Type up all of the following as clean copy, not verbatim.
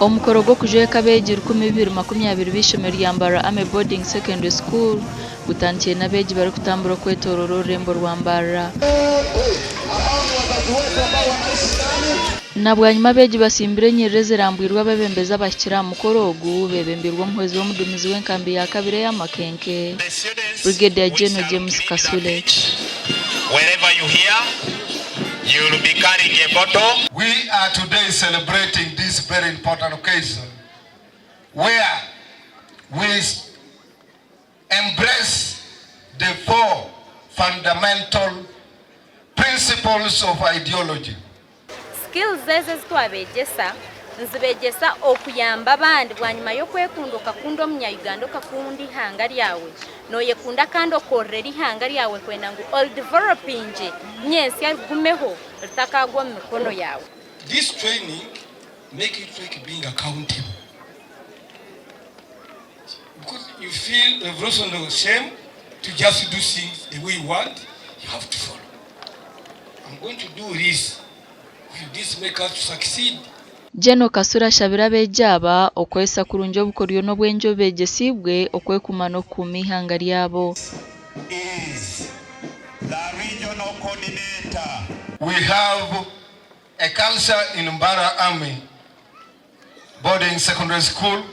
Omukoro gwo kujweka abeegi 2020 b'ishomero rya Mbarara Army Boarding Secondary School gutangiye n'abeegi bari kutambura kwetorora orurembo rwa Mbarara. Nabwanyuma abeegi basimbire enyiriri rambwirwa abebembezi abakira mukoro ogu bebembirwa omuhwezi w'omudumizi w'enkambi ya kabiri y'Amakenke Brigadier General James Kasule. Wherever you hear, you will be carrying a bottle. We are today celebrating this very important occasion where we embrace the four fundamental principles of ideology. Skills zeze zitwabegesa nzibegesa okuyamba abandi bwanyuma yo kwekunduka kundo Munya-Uganda okakundi ihanga lyawe noyekunda kandi okorera ihanga lyawe kwenda ngu all developing nyensi yagumeho ritakagwa mu mikono yawe. This training make it like being accountable, because you feel the also no shame to just do things the way you want. You have to follow. I'm going to do this. Will this make us succeed? General Kasura shabira bejaba okwesa kurunjo obukoryo n'obwenjo begesibwe okwekumana okuma ihanga lyabo. Is the regional coordinator. We have a culture in Mbarara Army Boarding Secondary School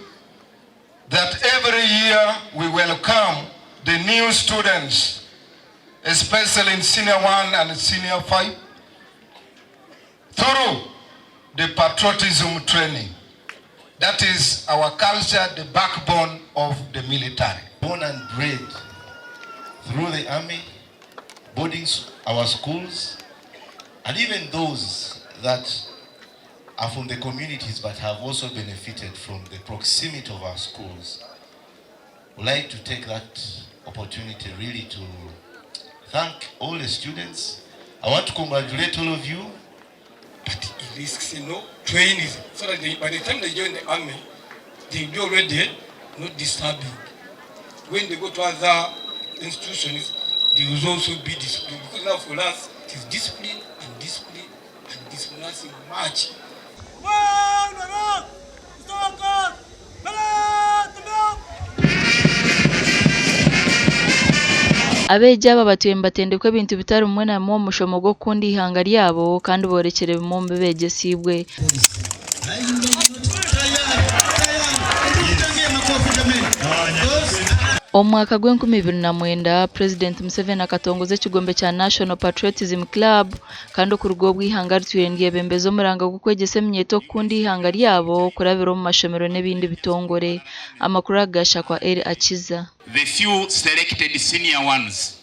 that every year we welcome the new students, especially in Senior 1 and Senior 5, through the patriotism training. That is our culture, the backbone of the military. Born and bred through the army, boarding our schools, and even those that are from the communities but have also benefited from the proximity of our schools. I'd like to take that opportunity really to thank all the students. I want to congratulate all of you. But it risks, training, so that by the time they join the army, they will be already not disturbing. When they go to other institutions, they will also be disciplined. Because now for us, it is discipline and discipline and discipline is much. Abejaba batuye mbatendekwe ebintu bitari umwe na mu mushomo gwo kundi ihanga lyabo kandi borekere bimombe begesibwe. Omwaka gw'2009 President Museveni akatongoza ekigombe kya National Patriotism Club kandi okurugo bw'ihanga rituyendiye bembezo muranga gukwegesa emyeto kundi ihanga lyabo kurabira mu mashomero n'ebindi bitongore. Amakuru agasha kwa Eri Akiza. The few selected senior ones